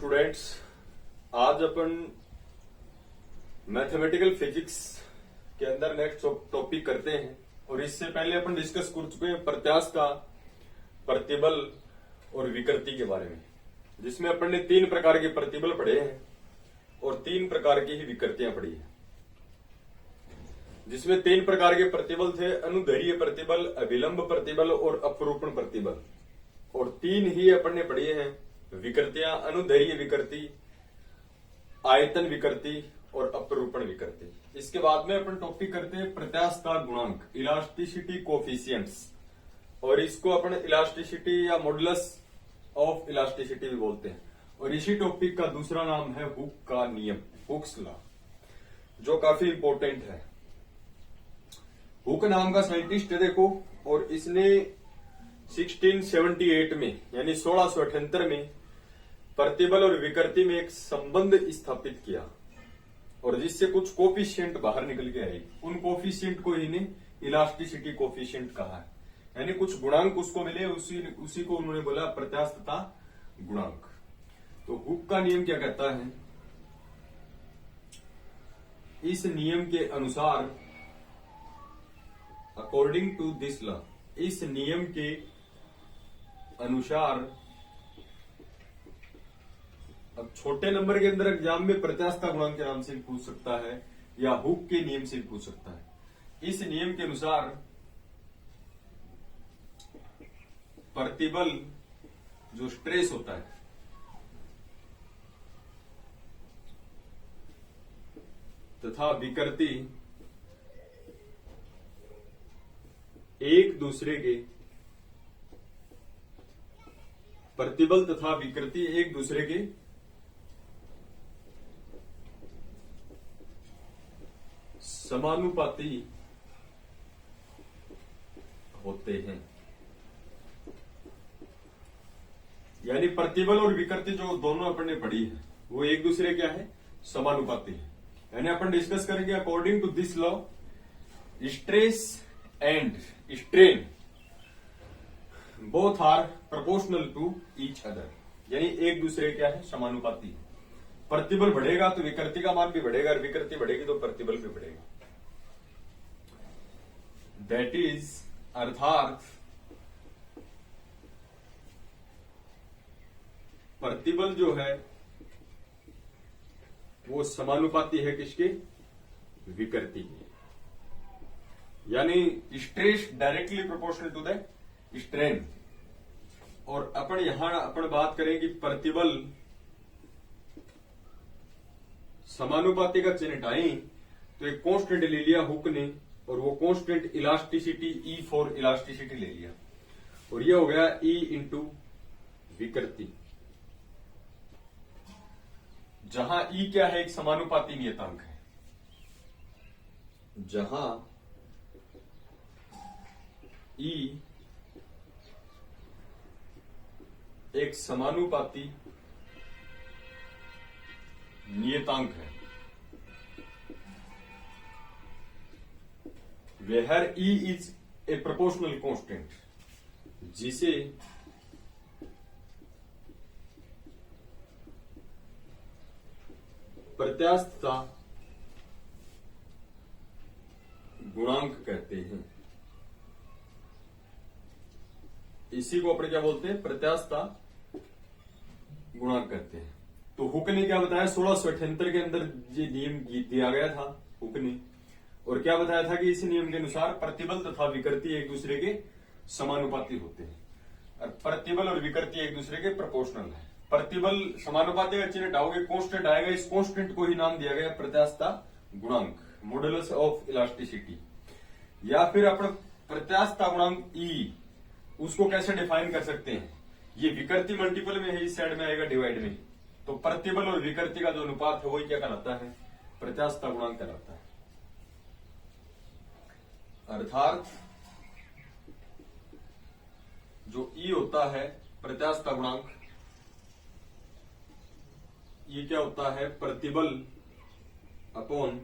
Students, आज अपन mathematical physics के अंदर नेक्स्ट टॉपिक करते हैं। और इससे पहले अपन डिस्कस कर चुके हैं प्रत्यास्थता, प्रतिबल और विकृति के बारे में, जिसमें अपन ने 3 प्रकार के प्रतिबल पढ़े हैं और 3 प्रकार की ही विकृतियां पढ़ी है। जिसमें 3 प्रकार के प्रतिबल थे: अनुदैर्घ्य प्रतिबल, अभिलंब प्रतिबल और अपरूपण प्रतिबल। और 3 ही अपन ने पढ़ी हैं विकृतियां: अनुदैर्घ्य विकृति, आयतन विकृति और अपरूपण विकृति। इसके बाद में अपन टॉपिक करते हैं प्रत्यास्थता गुणांक, इलास्टिसिटी कोफिशिएंट्स, और इसको अपन इलास्टिसिटी या मॉडुलस ऑफ इलास्टिसिटी भी बोलते हैं। और इसी टॉपिक का दूसरा नाम है हुक का नियम, हुक्स लॉ, जो काफी इंपॉर्टेंट है। हुक नाम का साइंटिस्ट है देखो, और इसने 1678 में यानी 1678 में प्रतिबल और विकृति में एक संबंध स्थापित किया, और जिससे कुछ कोफिशिएंट बाहर निकल के आए। उन कोफिशिएंट को इन्हें इलास्टिसिटी कोफिशिएंट कहा है, यानी कुछ गुणांक उसको मिले, उसी को उन्होंने बोला प्रत्यास्थता गुणांक। तो हुक का नियम क्या कहता है? इस नियम के अनुसार, अकॉर्डिंग टू दिस लॉ, इस नियम के अनुसार, अब छोटे नंबर के अंदर एग्जाम में प्रत्यास्थता गुणांक के नाम से पूछ सकता है या हुक के नियम से पूछ सकता है। इस नियम के अनुसार प्रतिबल जो स्ट्रेस होता है तथा विकृति एक दूसरे के, प्रतिबल तथा विकृति एक दूसरे के समानुपाती होते हैं। यानी प्रतिबल और विकृति जो दोनों अपन ने पढ़ी है वो एक दूसरे क्या है? समानुपाती है। यानी अपन डिस्कस करेंगे according to this law, stress and strain both are proportional to each other. यानी एक दूसरे क्या है? समानुपाती। प्रतिबल बढ़ेगा तो विकृति का मान भी बढ़ेगा, और विकृति बढ़ेगी तो प्रतिबल भी बढ़ेगा। दैट इज, अर्थात प्रतिबल जो है वो समानुपाती है किसके? विकृति के। यानी stress directly proportional to the strain. और अपन बात करें कि प्रतिबल समानुपाती का चिन्ह हटाएं तो एक कांस्टेंट ले लिया हुक ने, और वो constant elasticity, E for elasticity ले लिया, और ये हो गया ई इंटू विकृति। जहां ई क्या है? एक समानुपाती नियतांक है। जहां ई एक समानुपाती नियतांक है, where E is a proportional constant, जिसे प्रत्यास्थता गुणांक कहते हैं। इसी को अपन क्या बोलते हैं? प्रत्यास्थता गुणांक कहते हैं। तो हुक ने क्या बताया? 1678 के अंदर ये नियम दिया गया था हुक ने, और क्या बताया था कि इस नियम के अनुसार प्रतिबल तथा विकृति एक दूसरे के समानुपाती होते हैं, और प्रतिबल और विकृति एक दूसरे के प्रोपोर्शनल है। प्रतिबल समानुपाती का चिन्ह हटाओगे, कांस्टेंट आएगा, इस कांस्टेंट को ही नाम दिया गया प्रत्यास्थता गुणांक, मॉडुलस ऑफ इलास्टिसिटी। या फिर अपन प्रत्यास्थता गुणांक ई, उसको कैसे डिफाइन कर सकते हैं? ये विकृति मल्टीपल में है, इस साइड में आएगा डिवाइड में, तो प्रतिबल और विकृति का जो अनुपात है वही क्या कहलाता है? प्रत्यास्थता गुणांक कहलाता है। अर्थात जो ई होता है प्रत्यास्थता गुणांक, ये क्या होता है? प्रतिबल अपॉन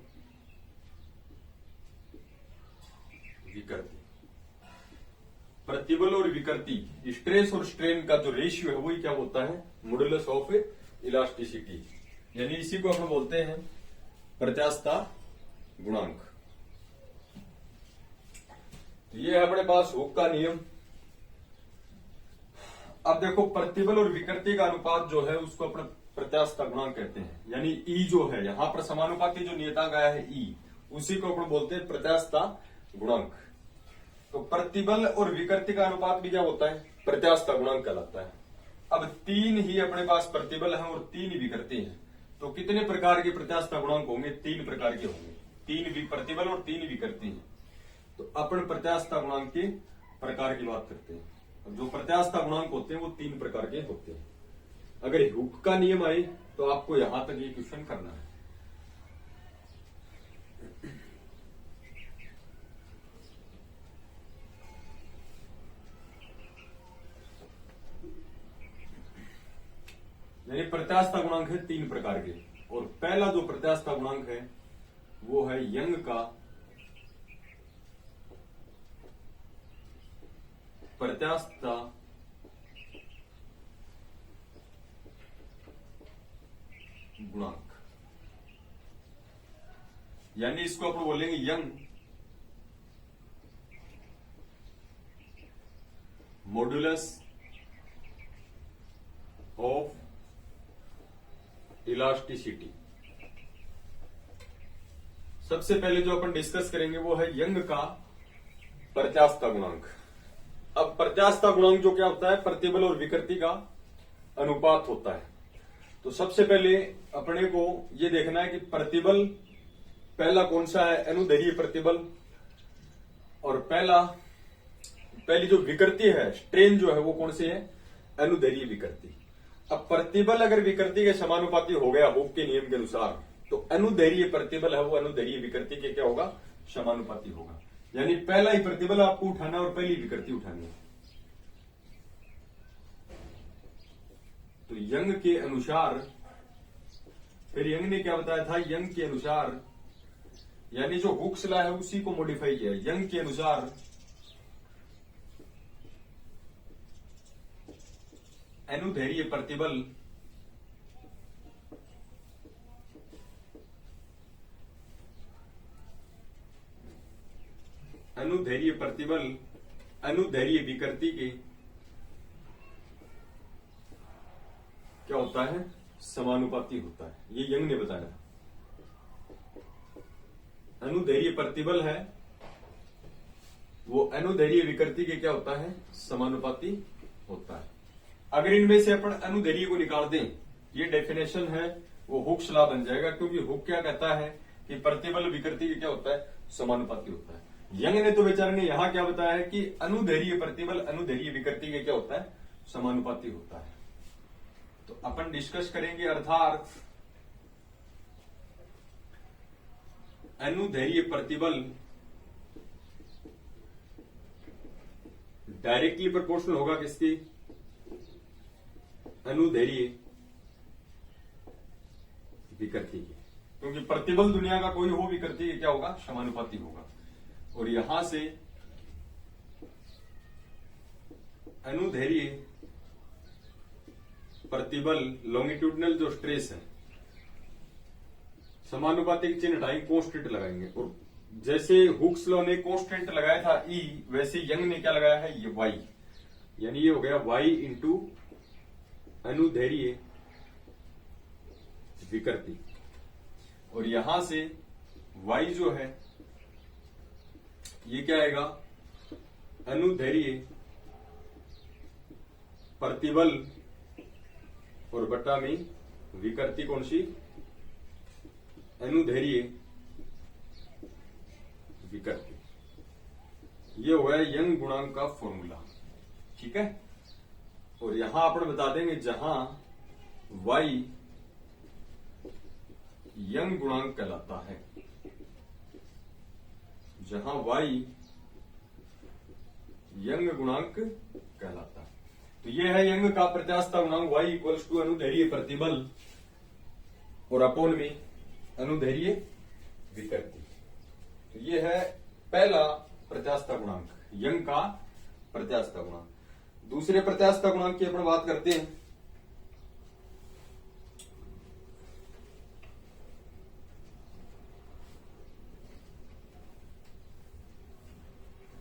विकृति। प्रतिबल और विकृति, स्ट्रेस और स्ट्रेन का जो रेशियो है वही क्या होता है? मॉडुलस ऑफ इलास्टिसिटी, यानी इसी को अपन बोलते हैं प्रत्यास्थता गुणांक। तो ये है अपने पास हुक का नियम। अब देखो प्रतिबल और विकृति का अनुपात जो है उसको अपने प्रत्यास्थता गुणांक कहते हैं, यानी ई जो है यहां पर समानुपाती जो नियतांक आया है ई, उसी को अपन बोलते हैं प्रत्यास्थता गुणांक। तो प्रतिबल और विकृति का अनुपात भी क्या होता है, प्रत्यास्थता गुणांक कहलाता है। अब तीन ही अपने पास प्रतिबल है और तीन विकृति है, तो कितने प्रकार के प्रत्यास्थता गुणांक होंगे, तीन प्रकार के होंगे, तीन प्रतिबल और तीन विकृति है। तो अपन प्रत्यास्थता गुणांक के प्रकार की बात करते हैं। अब जो प्रत्यास्थता गुणांक होते हैं वो तीन प्रकार के होते हैं। अगर हुक का नियम आए तो आपको यहां तक ये क्वेश्चन करना है। यानी प्रत्यास्थता गुणांक है तीन प्रकार के, और पहला जो प्रत्यास्थता गुणांक है वो है यंग का प्रत्यास्थता गुणांक, यानी इसको अपन बोलेंगे यंग मॉड्यूलस ऑफ इलास्टिसिटी। सबसे पहले जो अपन डिस्कस करेंगे वो है यंग का प्रत्यास्थता गुणांक। अब प्रत्यास्थता गुणांक जो क्या होता है, प्रतिबल और विकृति का अनुपात होता है। तो सबसे पहले अपने को ये देखना है कि प्रतिबल पहला कौन सा है, अनुदैर्घ्य प्रतिबल, और पहली जो विकृति है स्ट्रेन जो है वो कौन सी है, अनुदैर्घ्य विकृति। अब प्रतिबल अगर विकृति के समानुपाती हो गया हुक के नियम के अनुसार, तो अनुदैर्घ्य प्रतिबल है वो अनुदैर्घ्य विकृति के क्या होगा, समानुपाती होगा। यानी पहला ही प्रतिबल आपको उठाना और पहली विकृति उठानी है। तो यंग के अनुसार, फिर यंग ने क्या बताया था, यंग के अनुसार, यानी जो हुक्स लॉ है उसी को मॉडिफाई किया। यंग के अनुसार अनुदैर्घ्य प्रतिबल अनुदैर्घ्य विकृति के क्या होता है, समानुपाती होता है। ये यंग ने बताया। अनुदैर्घ्य प्रतिबल है वो अनुदैर्घ्य विकृति के क्या होता है, समानुपाती होता है। अगर इनमें से अपन अनुदैर्घ्य को निकाल दें, ये डेफिनेशन है वो हुक्स लॉ बन जाएगा, क्योंकि हुक क्या कहता है कि प्रतिबल विकृति के क्या होता है, समानुपाती होता है। यंग ने तो बेचारे ने यहां क्या बताया है कि अनुदैर्घ्य प्रतिबल अनुदैर्घ्य विकृति के क्या होता है, समानुपाती होता है। तो अपन डिस्कस करेंगे, अर्थात अनुदैर्घ्य प्रतिबल डायरेक्टली प्रोपोर्शनल होगा किसकी, अनुदैर्घ्य विकृति के, क्योंकि प्रतिबल दुनिया का कोई हो, विकृति के क्या होगा, समानुपाती होगा। और यहां से अनुदैर्घ्य प्रतिबल लॉन्गिट्यूडनल जो स्ट्रेस है, समानुपातिक चिन्ह हटाएंगे, कांस्टेंट लगाएंगे। और जैसे हुक्स लॉ ने कांस्टेंट लगाया था ई, वैसे यंग ने क्या लगाया है, ये वाई, यानी ये हो गया वाई इंटू अनुदैर्घ्य विकृति। और यहां से वाई जो है ये क्या आएगा, अनुदैर्घ्य प्रतिबल और बट्टा में विकृति कौन सी, अनुदैर्घ्य विकृति। ये हो गया यंग गुणांक का फॉर्मूला, ठीक है। और यहां अपन बता देंगे जहां y यंग गुणांक कहलाता है, जहां y यंग गुणांक कहलाता है। तो ये है यंग का प्रत्यास्थता गुणांक y इक्वल्स टू अनुदैर्घ्य प्रतिबल और अपोन में अनुदैर्घ्य विकृति। तो ये है पहला प्रत्यास्थता गुणांक, यंग का प्रत्यास्थता गुणांक। दूसरे प्रत्यास्थता गुणांक की अपन बात करते हैं,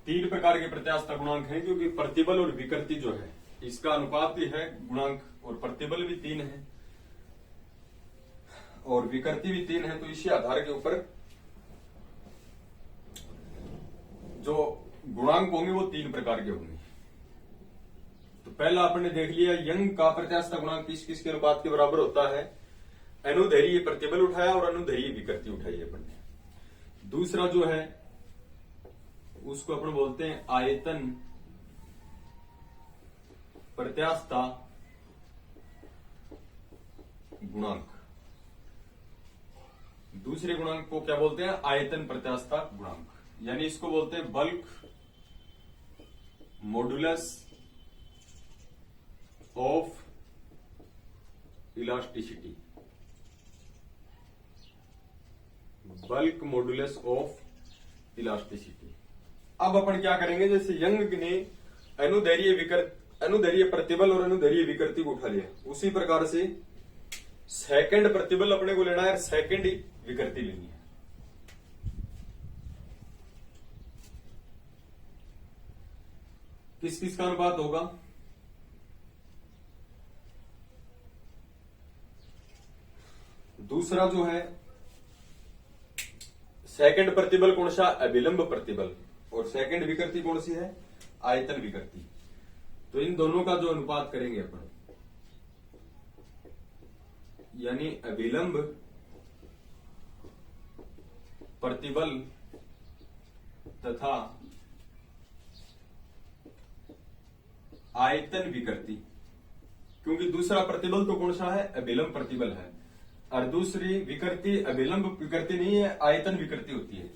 तीन प्रकार के प्रत्यास्था गुणांक हैं, क्योंकि प्रतिबल और विकृति जो है इसका अनुपात भी है गुणांक, और प्रतिबल भी 3 है और विकृति भी 3 है। तो इसी आधार के ऊपर जो गुणांक होंगे वो 3 प्रकार के होंगे। तो पहला आपने देख लिया यंग का प्रत्यास्था गुणांक किस किस के अनुपात के बराबर होता है। अनुदैर्घ्य प्रतिबल उठाया और अनुदैर्घ्य विकृति उठाई अपन ने। दूसरा जो है उसको अपन बोलते हैं आयतन प्रत्यास्था गुणांक। दूसरे गुणांक को क्या बोलते हैं? आयतन प्रत्यास्था गुणांक, यानी इसको बोलते हैं bulk modulus of elasticity. Bulk modulus of elasticity. अब अपन क्या करेंगे, जैसे यंग ने अनुदैर्घ्य प्रतिबल और अनुदैर्घ्य विकृति को उठा लिया, उसी प्रकार से सेकंड प्रतिबल अपने को लेना है, सेकंड विकृति लेनी है। किस किस का अनुपात होगा? दूसरा जो है सेकंड प्रतिबल कौन सा? अभिलंब प्रतिबल। और सेकंड विकृति कौन सी है? आयतन विकृति। तो इन दोनों का जो अनुपात करेंगे अपन, यानी अभिलंब प्रतिबल तथा आयतन विकृति, क्योंकि दूसरा प्रतिबल तो कौन सा है? अभिलंब प्रतिबल है, और दूसरी विकृति अभिलंब विकृति नहीं है, आयतन विकृति होती है।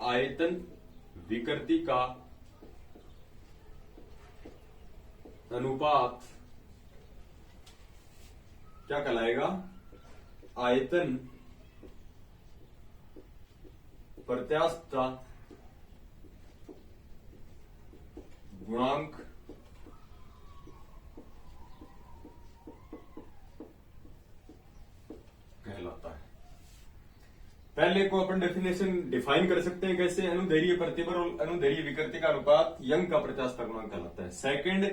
आयतन विकृति का अनुपात क्या कहलाएगा? आयतन प्रत्यास्था गुणांक कहलाता है। पहले को अपन डेफिनेशन डिफाइन कर सकते हैं कैसे? अनुदैर्घ्य प्रतिबल और अनुदैर्घ्य विकृति का अनुपात यंग का प्रत्यास्था गुणांक कहलाता है। सेकंड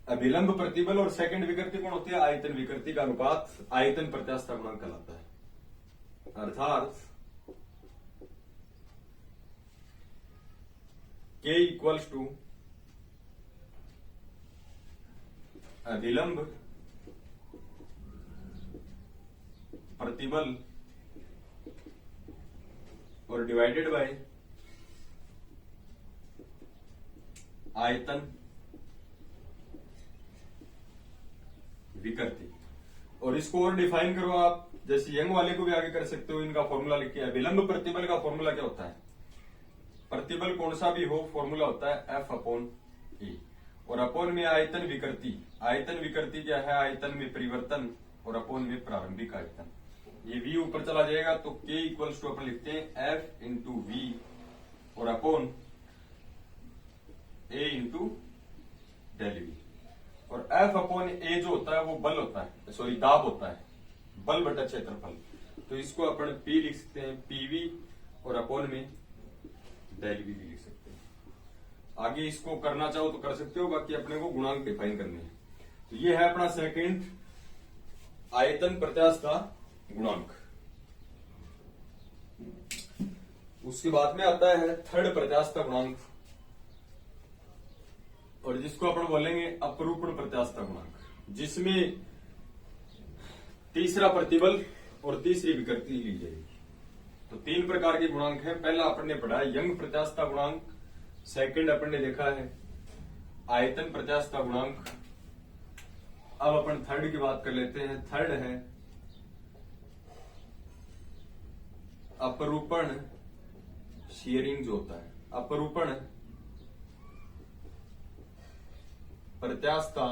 अभिलंब प्रतिबल और सेकंड विकृति कौन होती है? आयतन विकृति का अनुपात आयतन प्रत्यास्था गुणांक कहलाता है। अर्थात K इक्वल्स टू अभिलंब प्रतिबल और डिवाइडेड बाय आयतन विकृति। और इसको और डिफाइन करो आप, जैसे यंग वाले को भी आगे कर सकते हो। इनका फॉर्मूला लिख के, अभिलंब प्रतिबल का फॉर्मूला क्या होता है? प्रतिबल कौन सा भी हो, फॉर्मूला होता है F अपॉन E, और अपॉन में आयतन विकृति। आयतन विकृति क्या है? आयतन में परिवर्तन, और अपॉन में प्रारंभिक आयतन। ये V ऊपर चला जाएगा तो K इक्वल्स टू अपन लिखते हैं F इंटू V और upon A into del V। और F अपॉन A जो होता है वो बल होता है, सॉरी दाब होता है, बल बटा क्षेत्रफल। तो इसको अपन P लिख सकते हैं PV और अपॉन में डेल V भी लिख सकते हैं। आगे इसको करना चाहो तो कर सकते हो, बाकी अपने को गुणांक डिफाइन करने हैं। तो ये है अपना सेकंड आयतन प्रत्यास्था गुणांक। उसके बाद में आता है थर्ड प्रत्यास्था गुणांक, और जिसको अपन बोलेंगे अपरूपण प्रत्यास्था गुणांक, जिसमें तीसरा प्रतिबल और तीसरी विकृति ली जाएगी। तो 3 प्रकार के गुणांक हैं। पहला अपन ने पढ़ा यंग प्रत्यास्था गुणांक, सेकंड अपन ने देखा है आयतन प्रत्यास्था गुणांक। अब अपन थर्ड की बात कर लेते हैं। थर्ड है अपरूपण शेयरिंग जो होता है, अपरूपण प्रत्यास्था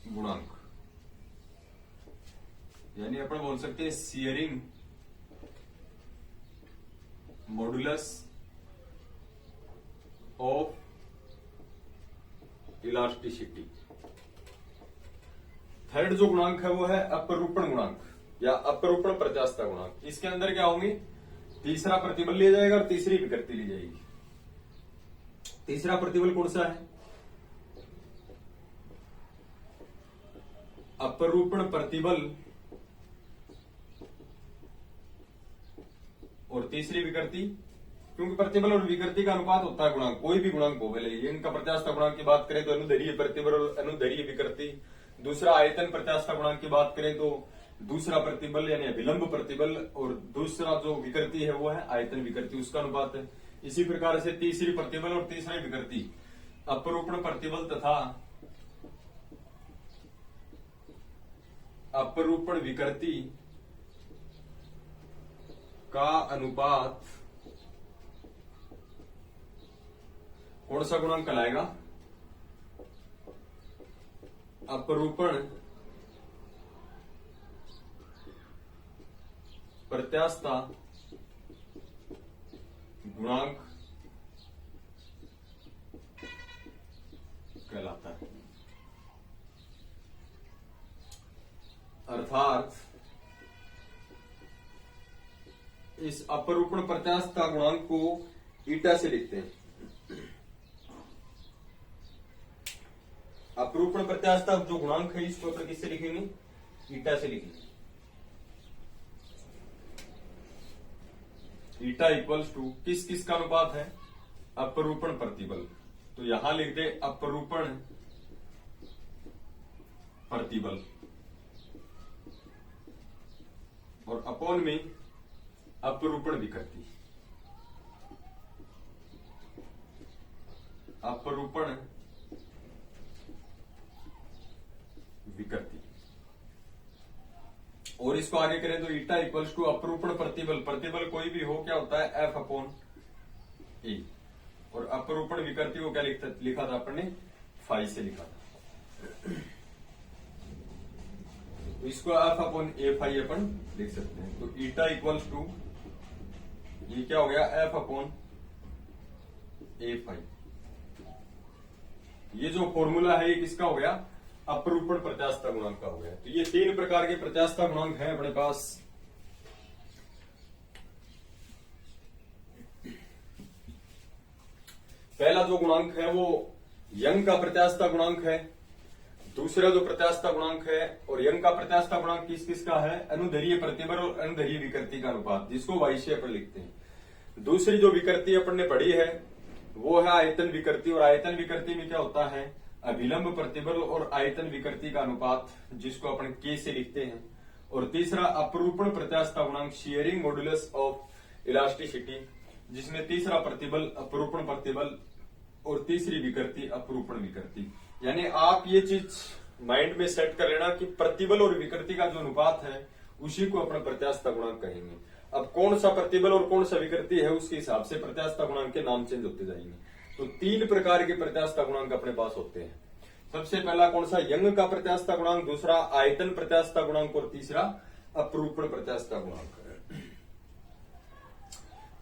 गुणांक, यानी अपन बोल सकते हैं sharing modulus of elasticity. Third जो गुणांक है वो है अपरूपण गुणांक या अपरूपण प्रत्यास्था गुणांक। इसके अंदर क्या होंगे? तीसरा प्रतिबल लिया जाएगा और तीसरी विकृति ली जाएगी। तीसरा प्रतिबल कौन सा है? अपरूपण प्रतिबल और तीसरी विकृति, क्योंकि प्रतिबल और विकृति का अनुपात होता है गुणांक, कोई भी गुणांक हो भले इनका प्रत्यास्थ गुणांक की बात करें तो अनुदैर्घ्य प्रतिबल और अनुदैर्घ्य विकृति। दूसरा आयतन प्रत्यास्थ गुणांक की बात करें तो दूसरा प्रतिबल यानी विलंब प्रतिबल, और दूसरा जो विकृति है वो है आयतन विकृति, उसका अनुपात है। इसी प्रकार से तीसरी प्रतिबल और तीसरी विकृति अपरूपण प्रतिबल तथा अपरूपण विकृति का अनुपात कौन सा गुणांक कहलाएगा? अपरूपण प्रत्यास्थता गुणांक कहलाता है। अर्थात इस अपरूपण प्रत्यास्थता गुणांक को ईटा से लिखते हैं। अपरूपण प्रत्यास्थता जो गुणांक है इसको अपन किससे लिखेंगे? ईटा से लिखेंगे। ईटा इक्वल्स टू किस किस का अनुपात है? अपरूपण प्रतिबल, तो यहां लिख दे अपरूपण प्रतिबल और अपॉन में अपरूपण विकृति। अपरूपण विकृति, और इसको आगे करें तो ईटा इक्वल्स टू अपरूपण प्रतिबल, प्रतिबल कोई भी हो क्या होता है? एफ अपॉन ए, और अपरूपण विकृति को क्या लिखा था अपन ने? फाई से लिखा था। तो इसको एफ अपॉन ए फाई अपन लिख सकते हैं। तो ईटा इक्वल्स टू ये क्या हो गया? एफ अपॉन ए फाई। ये जो फॉर्मूला है ये किसका हो गया? अपरूपण प्रत्यास्थता गुणांक का हो गया। तो ये तीन प्रकार के प्रत्यास्थता गुणांक हैं अपने पास। पहला जो गुणांक है वो यंग का प्रत्यास्थता गुणांक है। दूसरा जो प्रत्यास्थता गुणांक है, और यंग का प्रत्यास्थता गुणांक किस किस का है? अनुदैर्घ्य प्रतिबल और अनुदैर्घ्य विकृति का अनुपात, जिसको वाई से अपन लिखते हैं। दूसरी जो विकृति अपन ने पढ़ी है वो है आयतन विकृति, और आयतन विकृति में क्या होता है? अभिलंब प्रतिबल और आयतन विकृति का अनुपात, जिसको अपन के से लिखते हैं। और तीसरा अपरूपण प्रत्यास्थता गुणांक, शियरिंग मॉड्यूलस ऑफ इलास्टिसिटी, जिसमें तीसरा प्रतिबल अपरूपण प्रतिबल और तीसरी विकृति अपरूपण विकृति। यानी आप ये चीज माइंड में सेट कर लेना कि प्रतिबल और विकृति का जो अनुपात है उसी को अपना प्रत्यास्थता गुणांक कहेंगे। अब कौन सा प्रतिबल और कौन सा विकृति है उसके हिसाब से प्रत्यास्थता गुणांक के नाम चेंज होते जाएंगे। तो तीन प्रकार के प्रत्यास्थता गुणांक अपने पास होते हैं। सबसे पहला कौन सा? यंग का प्रत्यास्थता गुणांक, दूसरा आयतन प्रत्यास्थता गुणांक और तीसरा अपरूपण प्रत्यास्थता गुणांक।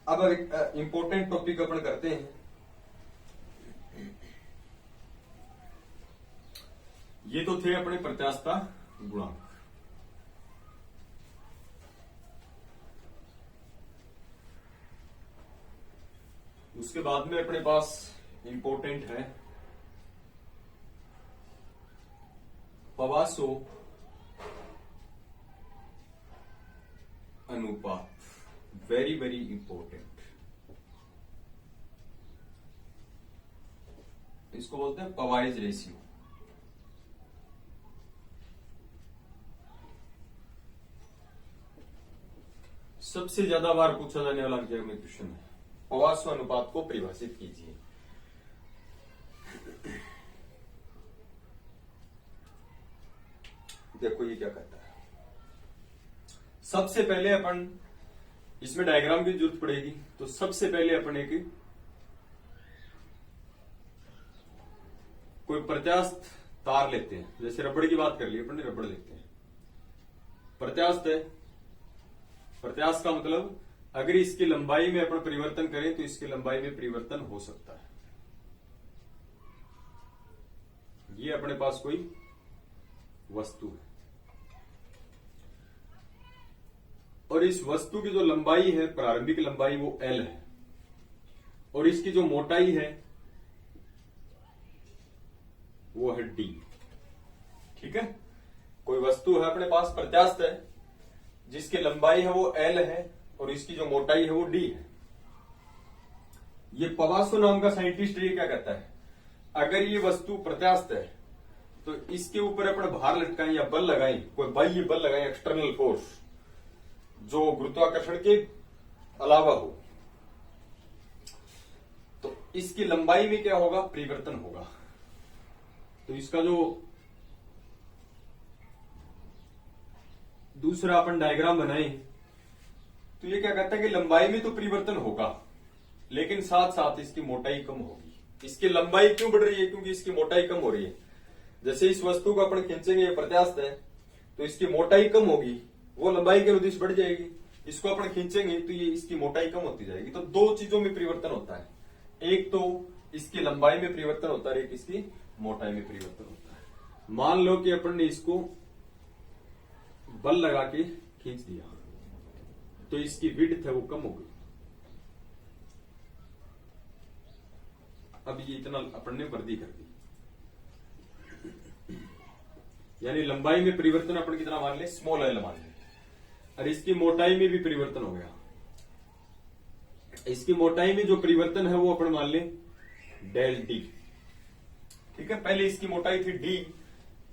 अब एक इंपॉर्टेंट टॉपिक अपन करते हैं। ये तो थे अपने प्रत्यास्थता गुणांक। उसके बाद में अपने पास इंपॉर्टेंट है पवासो अनुपात, वेरी वेरी इंपॉर्टेंट। इसको बोलते हैं पवाइज रेशियो। सबसे ज्यादा बार पूछा जाने वाला एग्जाम में क्वेश्चन है, पवासो अनुपात को परिभाषित कीजिए। देखो ये क्या कहता है। सबसे पहले अपन इसमें डायग्राम की जरूरत पड़ेगी, तो सबसे पहले अपन एक कोई प्रत्यास्थ तार लेते हैं। जैसे रबड़ की बात कर ली अपन, रबड़ लेते हैं, प्रत्यास्थ है। प्रत्यास्थ का मतलब अगर इसकी लंबाई में अपन परिवर्तन करें तो इसकी लंबाई में परिवर्तन हो सकता है। ये अपने पास कोई वस्तु है। और इस वस्तु की जो लंबाई है, प्रारंभिक लंबाई, वो L है, और इसकी जो मोटाई है वो है D। ठीक है, कोई वस्तु है अपने पास प्रत्यास्थ है जिसकी लंबाई है वो L है और इसकी जो मोटाई है वो D है। ये पवासो नाम का साइंटिस्ट ये क्या कहता है, अगर ये वस्तु प्रत्यास्थ है तो इसके ऊपर अपन भार लटकाएं या बल लगाएं, कोई बाह्य बल लगाएं, एक्सटर्नल फोर्स जो गुरुत्वाकर्षण के अलावा हो, तो इसकी लंबाई में क्या होगा, परिवर्तन होगा। तो इसका जो दूसरा अपन डायग्राम बनाए तो ये क्या कहता है कि लंबाई में तो परिवर्तन होगा लेकिन साथ साथ इसकी मोटाई कम होगी। इसकी लंबाई क्यों बढ़ रही है, क्योंकि इसकी मोटाई कम हो रही है। जैसे इस वस्तु को अपन खींचेंगे, ये प्रत्यास्थ है तो इसकी मोटाई कम होगी, वो लंबाई के अनुदिश बढ़ जाएगी। इसको अपन खींचेंगे तो ये इसकी मोटाई कम होती जाएगी। तो दो चीजों में परिवर्तन होता है, एक तो इसकी लंबाई में परिवर्तन होता है, एक इसकी मोटाई में परिवर्तन होता है। मान लो कि अपन ने इसको बल लगा के खींच दिया तो इसकी विड्थ है वो कम हो गई। अब ये इतना अपन ने वृद्धि कर दी, यानी लंबाई में परिवर्तन अपन कितना मान ले, स्मॉल एल मान ले, और इसकी मोटाई में भी परिवर्तन हो गया। इसकी मोटाई में जो परिवर्तन है वो अपन मान ले डेल डी। ठीक है, पहले इसकी मोटाई थी डी,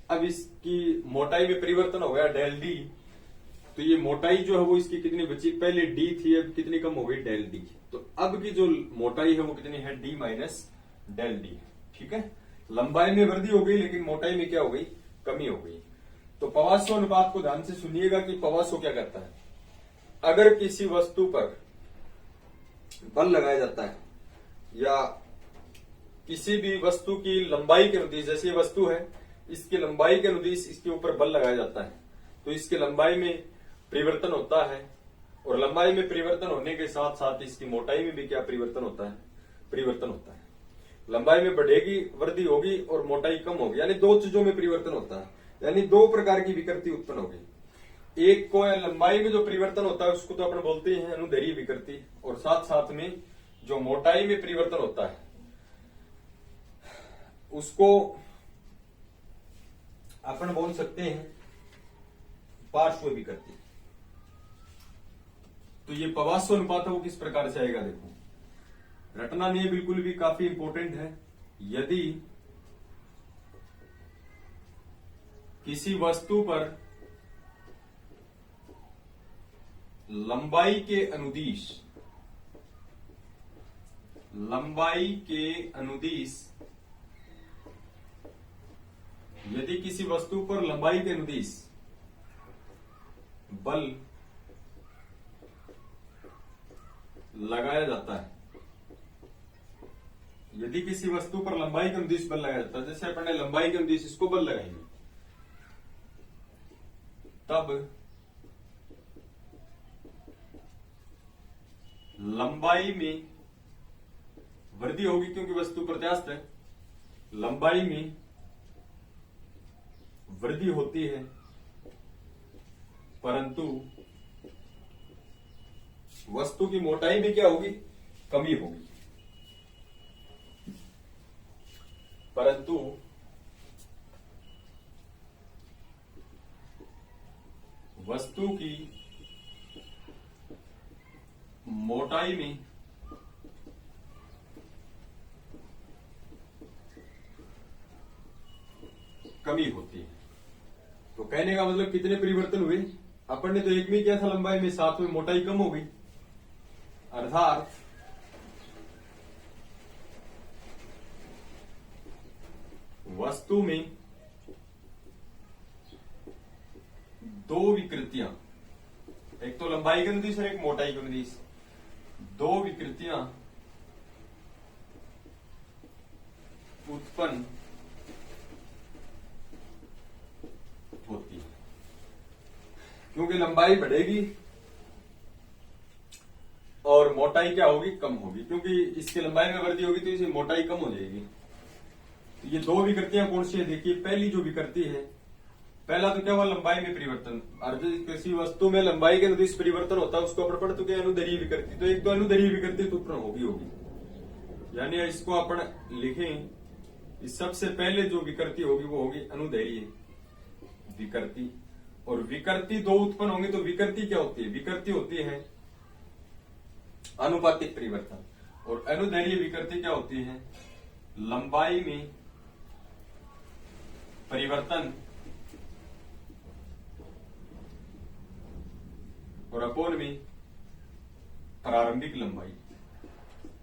अब इसकी मोटाई में परिवर्तन हो गया डेल डी। तो ये मोटाई जो है वो इसकी कितनी बची, पहले डी थी, अब कितनी कम हो गई, डेल डी। तो अब की जो मोटाई है वो कितनी है, डी माइनस डेल डी। ठीक है, लंबाई में वृद्धि हो गई लेकिन मोटाई में क्या हो गई, कमी हो गई। तो पवासो अनुपात को ध्यान से सुनिएगा कि पवासो क्या करता है, अगर किसी वस्तु पर बल लगाया जाता है या किसी भी वस्तु की लंबाई के अनुदिश, जैसे ये वस्तु है इसकी लंबाई के अनुदिश इसके ऊपर बल लगाया जाता है तो इसकी लंबाई में परिवर्तन होता है, और लंबाई में परिवर्तन होने के साथ साथ इसकी मोटाई में भी क्या परिवर्तन होता है, परिवर्तन होता है। लंबाई में बढ़ेगी, वृद्धि होगी, और मोटाई कम होगी, यानी दो चीजों में परिवर्तन होता है, यानी दो प्रकार की विकृति उत्पन्न होगी। एक को लंबाई में जो परिवर्तन होता है उसको तो अपन बोलते हैं अनुदैर्घ्य विकृति, और साथ साथ में जो मोटाई में परिवर्तन होता है उसको अपन बोल सकते हैं पार्श्व विकृति। तो ये पवासो अनुपात है वो किस प्रकार से आएगा, देखो रटना नहीं है बिल्कुल भी, काफी इंपॉर्टेंट है। यदि किसी वस्तु पर लंबाई के अनुदिश यदि किसी वस्तु पर लंबाई के अनुदिश बल लगाया जाता है, यदि किसी वस्तु पर लंबाई के अनुदिश बल लगाया जाता है, जैसे अपन ने लंबाई के अनुदिश इसको बल लगाएंगे, तब लंबाई में वृद्धि होगी क्योंकि वस्तु प्रत्यास्थ है, लंबाई में वृद्धि होती है परंतु वस्तु की मोटाई में क्या होगी, कमी होगी। परंतु वस्तु की मोटाई में कमी होती है। तो कहने का मतलब कितने परिवर्तन हुए, अपन ने तो एक में किया था लंबाई में, साथ में मोटाई कम हो गई, अर्थात वस्तु में दो विकृतियां, एक तो लंबाई के अनुदिश और एक मोटाई के अनुदिश, दो विकृतियां उत्पन्न होती है। क्योंकि लंबाई बढ़ेगी और मोटाई क्या होगी, कम होगी, क्योंकि इसकी लंबाई में वृद्धि होगी तो इसकी मोटाई कम हो जाएगी। तो ये दो विकृतियां कौन सी है, देखिए पहली जो विकृति है पहला तो क्या हुआ, लंबाई में परिवर्तन। और जो किसी वस्तु में लंबाई के अनुदिश परिवर्तन होता है उसको अपन पढ़ चुके हैं अनुदैर्घ्य विकृति। तो एक तो अनुदैर्घ्य विकृति तो उत्पन्न होगी, यानी इसको अपन लिखें, इस सबसे पहले जो विकृति होगी वो होगी अनुदैर्घ्य विकृति। और विकृति दो उत्पन्न होंगे। तो विकृति क्या होती है, विकृति होती है अनुपातिक परिवर्तन, और अनुदैर्घ्य विकृति क्या होती है, लंबाई में परिवर्तन और अपोन में प्रारंभिक लंबाई।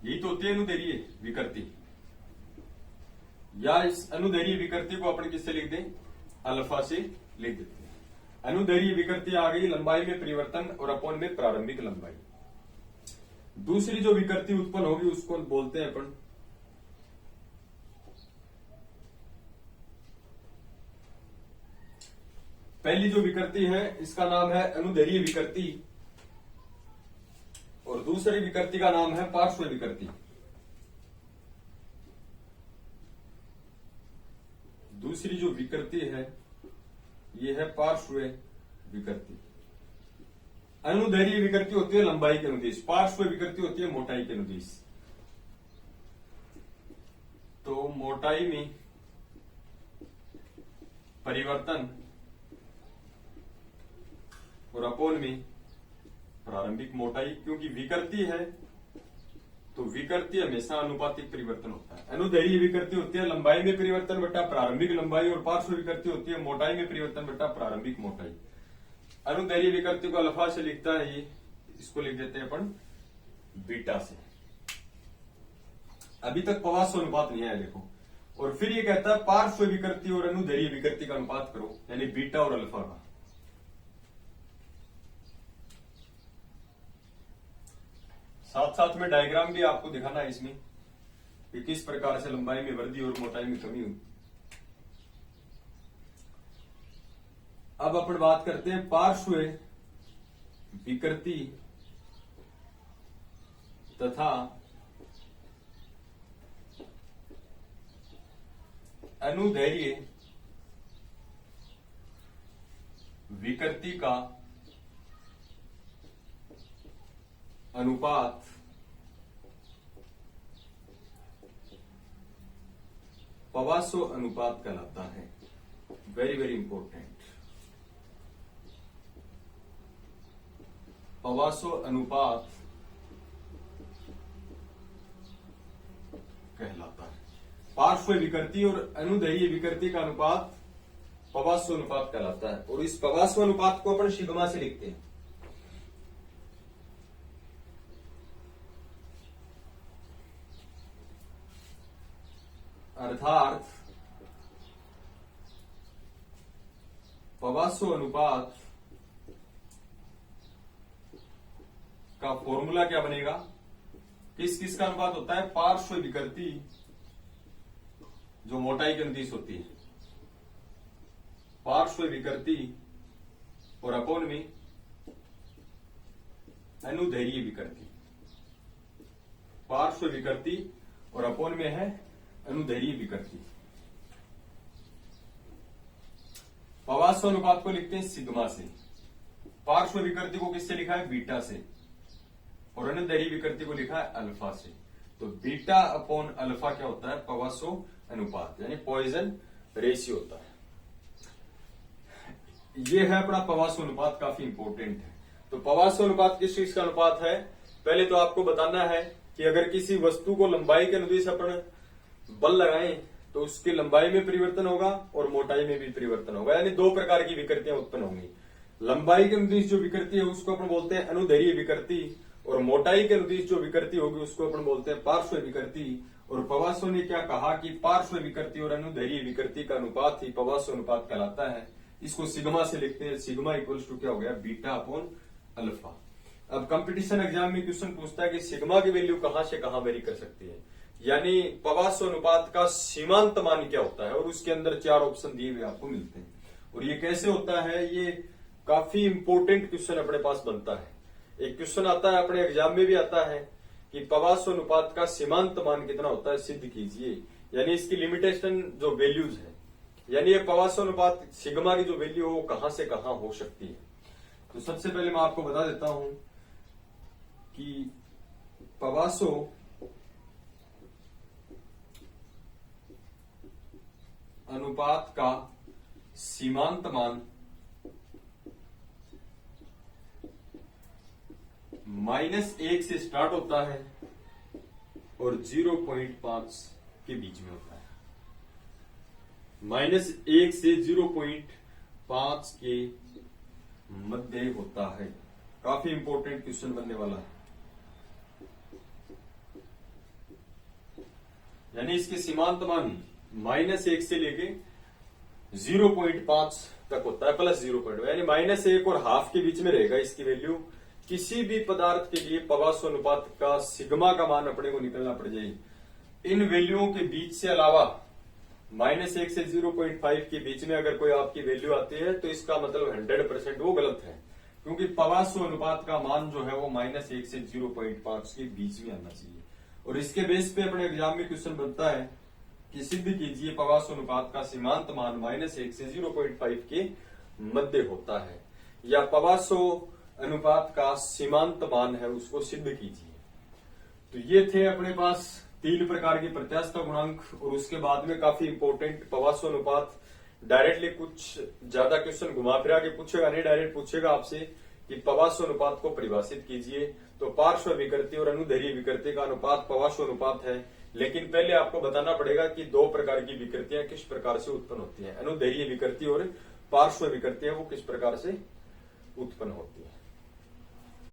यही तो होती है अनुदैर्घ्य विकृति। या इस अनुदैर्घ्य विकृति को अपन किससे लिख दें, अल्फा से लिख देते हैं। अनुदैर्घ्य विकृति आ गई, लंबाई में परिवर्तन और अपोन में प्रारंभिक लंबाई। दूसरी जो विकृति उत्पन्न होगी उसको बोलते हैं अपन पहली जो विकृति है इसका नाम है अनुदैर्घ्य विकृति, और दूसरी विकृति का नाम है पार्श्व विकृति। दूसरी जो विकृति है ये है पार्श्व विकृति। अनुदैर्घ्य विकृति होती है लंबाई के अनुदिश, पार्श्व विकृति होती है मोटाई के अनुदिश। तो मोटाई में परिवर्तन और अपोन में प्रारंभिक मोटाई। क्योंकि विकृति है तो विकृति हमेशा अनुपातिक परिवर्तन होता है। अनुदैर्घ्य विकृति होती है लंबाई में परिवर्तन बटा प्रारंभिक लंबाई, और पार्श्व विकृति होती है मोटाई में परिवर्तन बटा प्रारंभिक मोटाई। अनुदैर्घ्य विकृति को अल्फा से लिखता है ये, इसको लिख देते हैं अपन बीटा से। अभी तक पवास्व अनुपात नहीं आया देखो। और फिर ये कहता है पार्श्व विकृति और अनुदैर्घ्य विकृति का अनुपात करो, यानी बीटा और अल्फा का। साथ साथ में डायग्राम भी आपको दिखाना है इसमें कि किस प्रकार से लंबाई में वृद्धि और मोटाई में कमी हुई। अब अपन बात करते हैं पार्श्व विकृति तथा अनुदैर्घ्य विकृति का अनुपात पवास्व अनुपात कहलाता है। वेरी वेरी इंपॉर्टेंट, पवास्व अनुपात कहलाता है। पार्श्व विकृति और अनुदैर्घ्य विकृति का अनुपात पवास्व अनुपात कहलाता है। और इस पवास्व अनुपात को अपन सिग्मा से लिखते हैं। अर्थात पवास्व अनुपात का फॉर्मूला क्या बनेगा, किस किस का अनुपात होता है, पार्श्व विकृति जो मोटाई के अनुदिश होती है, पार्श्व विकृति और अपोन में अनुदैर्घ्य विकृति। पार्श्व विकृति और अपोन में है अनुदैर्घ्य विकृति। पवास्व अनुपात को लिखते हैं सिग्मा से, पार्श्व विकृति को किससे लिखा है, बीटा से, और अनुदैर्घ्य विकृति को लिखा है अल्फा से। तो बीटा अपॉन अल्फा क्या होता है, पवास्व अनुपात, यानी पॉइजन रेशियो होता है। ये है अपना पवास्व अनुपात, काफी इंपॉर्टेंट है। तो पवास्व अनुपात किस चीज का अनुपात है, पहले तो आपको बताना है कि अगर किसी वस्तु को लंबाई के अनुदिश अपन बल लगाएं तो उसकी लंबाई में परिवर्तन होगा और मोटाई में भी परिवर्तन होगा, यानी दो प्रकार की विकृतियां उत्पन्न होंगी। लंबाई के अनुदिश जो विकृति है उसको अपन बोलते हैं अनुदैर्घ्य विकृति, और मोटाई के अनुदिश जो विकृति होगी उसको अपन बोलते हैं पार्श्व विकृति। और पवास्व ने क्या कहा कि पार्श्व विकृति और अनुदैर्घ्य विकृति का अनुपात ही पवास्व अनुपात कहलाता है। इसको सिग्मा से लिखते हैं, सिग्मा इक्वल्स टू क्या हो गया, बीटा अपॉन अल्फा। अब कंपटीशन एग्जाम में क्वेश्चन पूछता है कि सिग्मा की वैल्यू कहां से कहां वेरी कर सकती है, यानी पवास्व अनुपात का सीमांत मान क्या होता है, और उसके अंदर 4 ऑप्शन दिए हुए आपको मिलते हैं। और ये कैसे होता है, ये काफी इंपॉर्टेंट क्वेश्चन अपने पास बनता है। एक क्वेश्चन आता है अपने एग्जाम में भी आता है कि पवास्व अनुपात का सीमांत मान कितना होता है, सिद्ध कीजिए, यानी इसकी लिमिटेशन जो वैल्यूज है यानी ये पवासो अनुपात सिग्मा की जो वैल्यू है वो कहां से कहां हो सकती है। तो सबसे पहले मैं आपको बता देता हूं कि पवासो अनुपात का सीमांत मान -1 से स्टार्ट होता है और 0.5 के बीच में होता है। -1 से 0.5 के मध्य होता है। काफी इंपॉर्टेंट क्वेश्चन बनने वाला है। यानी इसके सीमांत मान -1 से लेके 0.5 तक होता है, प्लस 0.5 यानी -1 और हाफ के बीच में रहेगा इसकी वैल्यू। किसी भी पदार्थ के लिए पवासो अनुपात का सिग्मा का मान अपने को निकलना पड़ जाए। इन वैल्यूओं के बीच से अलावा -1 से 0.5 के बीच में अगर कोई आपकी वैल्यू आती है तो इसका मतलब 100% वो गलत है, क्योंकि पवासो अनुपात का मान जो है वो -1 से 0.5 के बीच में आना चाहिए। और इसके बेस पे अपने एग्जाम में क्वेश्चन बनता है कि सिद्ध कीजिए पवासो अनुपात का सीमांत मान -1 से 0.5 के मध्य होता है, या पवासो अनुपात का सीमांत मान है उसको सिद्ध कीजिए। तो ये थे अपने पास 3 प्रकार के प्रत्यास्थ गुणांक। और उसके बाद में काफी इंपॉर्टेंट पवासो अनुपात डायरेक्टली कुछ ज्यादा क्वेश्चन घुमा फिरा के पूछेगा नहीं, डायरेक्ट पूछेगा आपसे कि पवासो अनुपात को परिभाषित कीजिए। तो पार्श्व विकृति और अनुदैर्घ्य विकृति का अनुपात पवासो अनुपात है। लेकिन पहले आपको बताना पड़ेगा कि 2 प्रकार की विकृतियां किस प्रकार से उत्पन्न होती है। अनुदैर्घ्य विकृति और पार्श्व विकृतियां वो किस प्रकार से उत्पन्न होती है।